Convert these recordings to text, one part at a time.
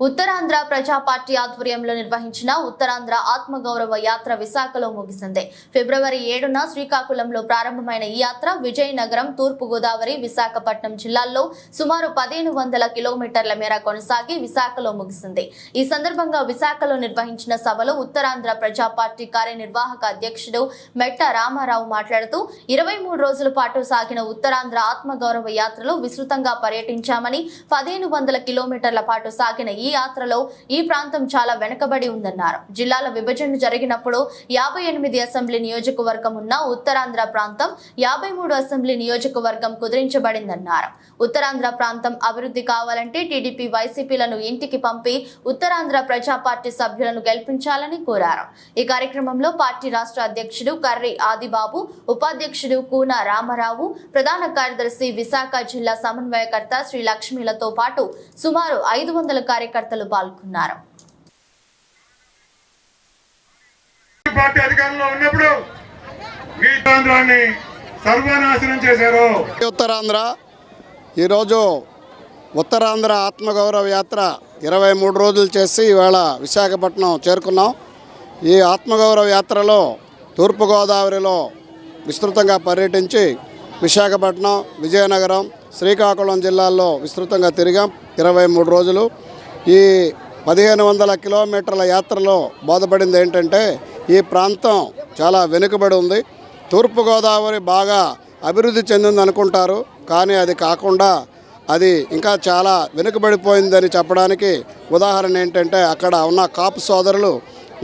ఉత్తరాంధ్ర ప్రజా పార్టీ ఆధ్వర్యంలో నిర్వహించిన ఉత్తరాంధ్ర ఆత్మగౌరవ యాత్ర విశాఖలో ముగిసింది. ఫిబ్రవరి 7న శ్రీకాకుళంలో ప్రారంభమైన ఈ యాత్ర విజయనగరం, తూర్పు గోదావరి, విశాఖపట్నం జిల్లాల్లో సుమారు 1500 కిలోమీటర్ల మేర కొనసాగి విశాఖలో ముగిసింది. ఈ సందర్భంగా విశాఖలో నిర్వహించిన సభలో ఉత్తరాంధ్ర ప్రజా పార్టీ కార్యనిర్వాహక అధ్యక్షుడు మెట్ట రామారావు మాట్లాడుతూ 23 రోజుల పాటు సాగిన ఉత్తరాంధ్ర ఆత్మగౌరవ యాత్రలో విస్తృతంగా పర్యటించామని, 1500 కిలోమీటర్ల పాటు సాగిన ఈ యాత్రలో ఈ ప్రాంతం చాలా వెనుకబడి ఉందన్నారు. జిల్లాల విభజన జరిగినప్పుడు 58 అసెంబ్లీ నియోజకవర్గం ఉన్న ఉత్తరాంధ్ర ప్రాంతం 53 అసెంబ్లీ నియోజకవర్గం కుదించబడిందన్నారు. ఉత్తరాంధ్ర ప్రాంతం అభివృద్ధి కావాలంటే టీడీపీ, వైసీపీలను ఇంటికి పంపి ఉత్తరాంధ్ర ప్రజా పార్టీ సభ్యులను గెలిపించాలని కోరారు. ఈ కార్యక్రమంలో పార్టీ రాష్ట్ర అధ్యక్షుడు కర్రి ఆదిబాబు, ఉపాధ్యక్షుడు కూన రామారావు, ప్రధాన కార్యదర్శి విశాఖ జిల్లా సమన్వయకర్త శ్రీ లక్ష్మీలతో పాటు సుమారు 500 కార్యకర్తలు పాల్గొన్నారు. పార్టీ అధికారంలో ఉన్నప్పుడు మీ ఆంధ్రాన్ని సర్వనాశనం చేశారు. ఉత్తరాంధ్ర ఈరోజు ఉత్తరాంధ్ర ఆత్మగౌరవ యాత్ర 23 రోజులు చేసి ఇవాళ విశాఖపట్నం చేరుకున్నాం. ఈ ఆత్మగౌరవ యాత్రలో తూర్పుగోదావరిలో విస్తృతంగా పర్యటించి విశాఖపట్నం, విజయనగరం, శ్రీకాకుళం జిల్లాల్లో విస్తృతంగా తిరిగాం 23 రోజులు. ఈ 1500 కిలోమీటర్ల యాత్రలో బోధపడింది ఏంటంటే ఈ ప్రాంతం చాలా వెనుకబడి ఉంది. తూర్పుగోదావరి బాగా అభివృద్ధి చెందింది అనుకుంటారు, కానీ అది కాకుండా అది ఇంకా చాలా వెనుకబడిపోయిందని చెప్పడానికి ఉదాహరణ ఏంటంటే అక్కడ ఉన్న కాపు సోదరులు,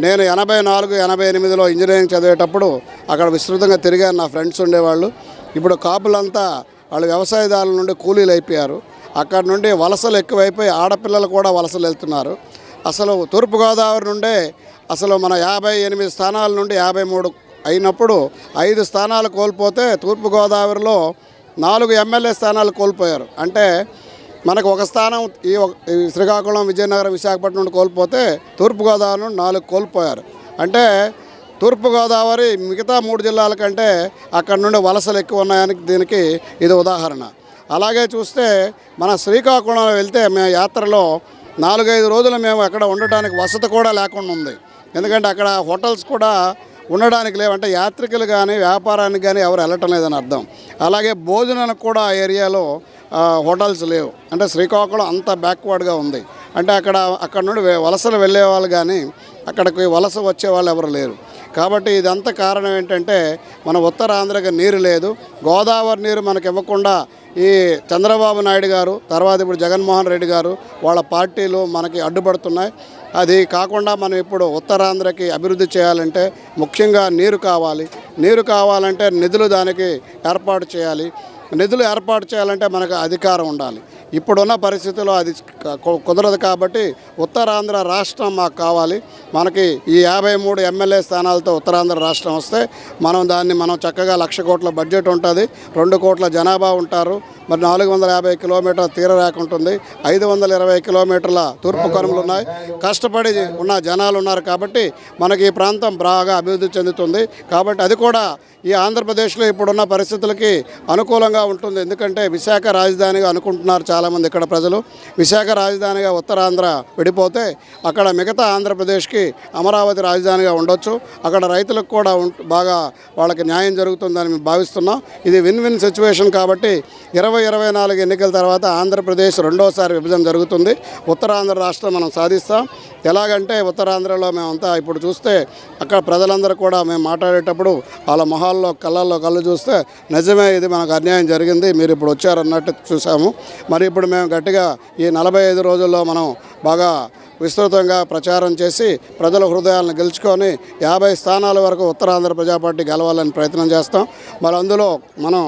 నేను 84, 88లో ఇంజనీరింగ్ చదివేటప్పుడు అక్కడ విస్తృతంగా తిరిగాను. నా ఫ్రెండ్స్ ఉండేవాళ్ళు. ఇప్పుడు కాపులంతా వాళ్ళు వ్యవసాయదారుల నుండి కూలీలు అయిపోయారు. అక్కడ నుండి వలసలు ఎక్కువైపోయి ఆడపిల్లలు కూడా వలసలు వెళ్తున్నారు. అసలు తూర్పుగోదావరి నుండే అసలు మన 58 స్థానాల నుండి 53 అయినప్పుడు 5 స్థానాలు కోల్పోతే తూర్పుగోదావరిలో 4 ఎమ్మెల్యే స్థానాలు కోల్పోయారు. అంటే మనకు ఒక స్థానం ఈ శ్రీకాకుళం, విజయనగరం, విశాఖపట్నం నుండి కోల్పోతే తూర్పుగోదావరి నుండి 4 కోల్పోయారు. అంటే తూర్పుగోదావరి మిగతా 3 జిల్లాల కంటే అక్కడ నుండి వలసలు ఎక్కువ ఉన్నాయని దీనికి ఇది ఉదాహరణ. అలాగే చూస్తే మన శ్రీకాకుళంలో వెళ్తే మేము యాత్రలో 4-5 రోజులు మేము అక్కడ ఉండటానికి వసతి కూడా లేకుండా ఉంది. ఎందుకంటే అక్కడ హోటల్స్ కూడా ఉండడానికి లేవు. అంటే యాత్రికులు కానీ వ్యాపారానికి కానీ ఎవరు వెళ్ళటం లేదని అర్థం. అలాగే భోజనానికి కూడా ఆ ఏరియాలో హోటల్స్ లేవు. అంటే శ్రీకాకుళం అంత బ్యాక్వర్డ్గా ఉంది. అంటే అక్కడ నుండి వలసలు వెళ్ళే వాళ్ళు కానీ అక్కడికి వలస వచ్చే వాళ్ళు ఎవరు లేరు. కాబట్టి ఇదంతా కారణం ఏంటంటే మన ఉత్తరాంధ్రకి నీరు లేదు. గోదావరి నీరు మనకి ఇవ్వకుండా ఈ చంద్రబాబు నాయుడు గారు, తర్వాత ఇప్పుడు జగన్మోహన్ రెడ్డి గారు వాళ్ళ పార్టీలు మనకి అడ్డుపడుతున్నాయి. అది కాకుండా మనం ఇప్పుడు ఉత్తరాంధ్రకి అభివృద్ధి చేయాలంటే ముఖ్యంగా నీరు కావాలి. నీరు కావాలంటే నిధులు దానికి ఏర్పాటు చేయాలి. నిధులు ఏర్పాటు చేయాలంటే మనకు అధికారం ఉండాలి. ఇప్పుడున్న పరిస్థితుల్లో అది కుదరదు. కాబట్టి ఉత్తరాంధ్ర రాష్ట్రం మాకు కావాలి. మనకి ఈ 53 ఎమ్మెల్యే స్థానాలతో ఉత్తరాంధ్ర రాష్ట్రం వస్తే మనం చక్కగా 1,00,000 కోట్ల బడ్జెట్ ఉంటుంది, 2 కోట్ల జనాభా ఉంటారు, మరి 450 కిలోమీటర్ల తీరరేఖ ఉంటుంది, 520 కిలోమీటర్ల తూర్పు కనుమలు ఉన్నాయి, కష్టపడి ఉన్న జనాలు ఉన్నారు. కాబట్టి మనకి ఈ ప్రాంతం బాగా అభివృద్ధి చెందుతుంది. కాబట్టి అది కూడా ఈ ఆంధ్రప్రదేశ్లో ఇప్పుడున్న పరిస్థితులకి అనుకూలంగా ఉంటుంది. ఎందుకంటే విశాఖ రాజధానిగా అనుకుంటున్నారు చాలామంది ఇక్కడ ప్రజలు. విశాఖ రాజధానిగా ఉత్తరాంధ్ర విడిపోతే అక్కడ మిగతా ఆంధ్రప్రదేశ్కి అమరావతి రాజధానిగా ఉండొచ్చు. అక్కడ రైతులకు కూడా బాగా వాళ్ళకి న్యాయం జరుగుతుందని మేము భావిస్తున్నాం. ఇది విన్ విన్ సిచ్యువేషన్. కాబట్టి 2024 ఎన్నికల తర్వాత ఆంధ్రప్రదేశ్ రెండోసారి విభజన జరుగుతుంది. ఉత్తరాంధ్ర రాష్ట్రం మనం సాధిస్తాం. ఎలాగంటే ఉత్తరాంధ్రలో మేమంతా ఇప్పుడు చూస్తే అక్కడ ప్రజలందరూ కూడా మేము మాట్లాడేటప్పుడు వాళ్ళ మొహాల్లో కళ్ళల్లో కళ్ళు చూస్తే నిజమే ఇది మనకు అన్యాయం జరిగింది, మీరు ఇప్పుడు వచ్చారన్నట్టు చూసాము. మరి ఇప్పుడు మేము గట్టిగా ఈ 45 రోజుల్లో మనం బాగా విస్తృతంగా ప్రచారం చేసి ప్రజల హృదయాలను గెలుచుకొని 50 స్థానాల వరకు ఉత్తరాంధ్ర ప్రజా పార్టీ గెలవాలని ప్రయత్నం చేస్తాం. మరి అందులో మనం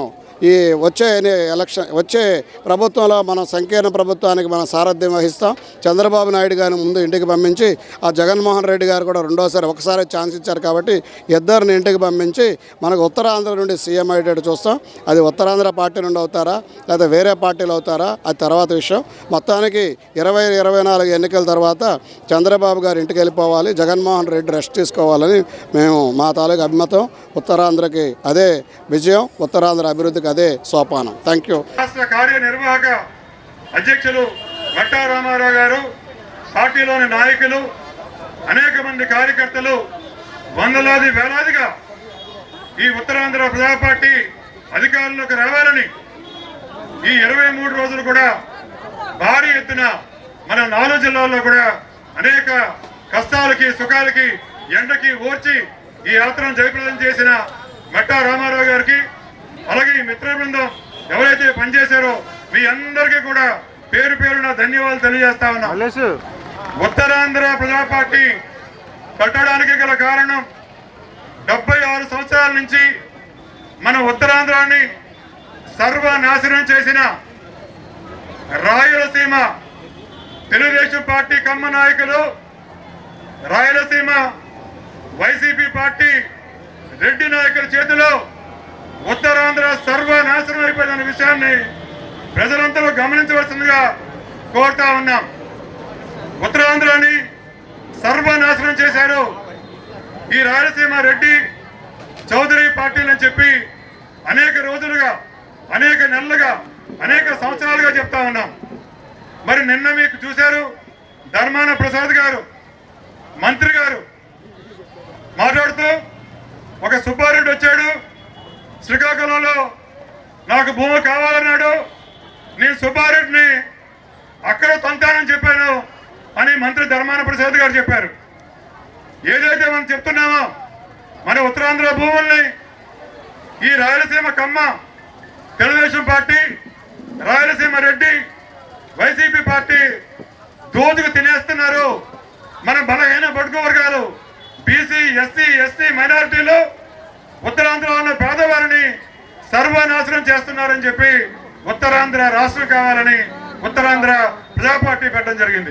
ఈ వచ్చే ప్రభుత్వంలో మనం సంకీర్ణ ప్రభుత్వానికి మనం సారథ్యం వహిస్తాం. చంద్రబాబు నాయుడు గారిని ముందు ఇంటికి పంపించి ఆ జగన్మోహన్ రెడ్డి గారు కూడా ఒకసారి ఛాన్స్ ఇచ్చారు. కాబట్టి ఇద్దరిని ఇంటికి పంపించి మనకు ఉత్తరాంధ్ర నుండి సీఎం అయ్యేటట్టు చూస్తాం. అది ఉత్తరాంధ్ర పార్టీ నుండి అవుతారా లేదా వేరే పార్టీలు అవుతారా అది తర్వాత విషయం. మొత్తానికి 2024 ఎన్నికల తర్వాత చంద్రబాబు గారు ఇంటికి వెళ్ళిపోవాలి, జగన్మోహన్ రెడ్డి రెస్ట్ తీసుకోవాలని మేము మా తాలూకు అభిమతం. ఉత్తరాంధ్రకి అదే విజయం, ఉత్తరాంధ్ర అభివృద్ధికి అదే సోపానం. Thank you. రాష్ట్ర కార్యనిర్వాహక అధ్యక్షులు మెట్ట రామారావు గారు పార్టీలోని నాయకులు, అనేక మంది కార్యకర్తలు వందలాది వేలాదిగా ఈ ఉత్తరాంధ్ర ప్రజా పార్టీ అధికారంలోకి రావాలని ఈ 23 రోజులు కూడా భారీ ఎత్తున మన 4 జిల్లాల్లో కూడా అనేక కష్టాలకి, సుఖాలకి, ఎండకి ఓర్చి ఈ యాత్రను జయప్రదం చేసిన మెట్టా రామారావు గారికి, అలాగే ఈ మిత్ర బృందం ఎవరైతే పనిచేశారో మీ అందరికీ కూడా పేరు పేరున ధన్యవాదాలు తెలియజేస్తా ఉన్నాం. ఉత్తరాంధ్ర ప్రజా పార్టీ కట్టడానికి గల కారణం 76 సంవత్సరాల నుంచి మన ఉత్తరాంధ్రాన్ని సర్వనాశనం చేసిన రాయలసీమ తెలుగుదేశం పార్టీ కమ్మ నాయకులు, రాయలసీమ వైసీపీ పార్టీ రెడ్డి నాయకుల చేతిలో ఉత్తరాంధ్ర సర్వనాశనం అయిపోయిన విషయాన్ని ప్రజలంతా గమనించవలసిందిగా కోరుతా ఉన్నాం. ఉత్తరాంధ్రాన్ని సర్వనాశనం చేశారు ఈ రాయలసీమ రెడ్డి చౌదరి పార్టీలు అని చెప్పి అనేక రోజులుగా, అనేక నెలలుగా, అనేక సంవత్సరాలుగా చెప్తా ఉన్నాం. మరి నిన్న మీకు చూశారు, ధర్మాన ప్రసాద్ గారు మంత్రి గారు మాట్లాడుతూ ఒక సుబ్బారెడ్డి వచ్చాడు, శ్రీకాకుళంలో నాకు భూమి కావాలన్నాడు, నేను సుబ్బారెడ్డిని అక్కడ తంతానని చెప్పాను అని మంత్రి ధర్మాన ప్రసాద్ గారు చెప్పారు. ఏదైతే మనం చెప్తున్నామో మన ఉత్తరాంధ్ర భూముల్ని ఈ Rayalaseema Kamma Telugu Desam party, Rayalaseema Reddy, YCP party దోచుకు తినేస్తున్నారు. మన బలహీన బడుగు వర్గాలు, బీసీ, ఎస్సీ, ఎస్టీ మైనారిటీలు, ఉత్తరాంధ్రలో ఉన్న పేదవారిని సర్వనాశనం చేస్తున్నారని చెప్పి ఉత్తరాంధ్ర రాష్ట్రం కావాలని ఉత్తరాంధ్ర ప్రజా పార్టీ పెట్టడం జరిగింది.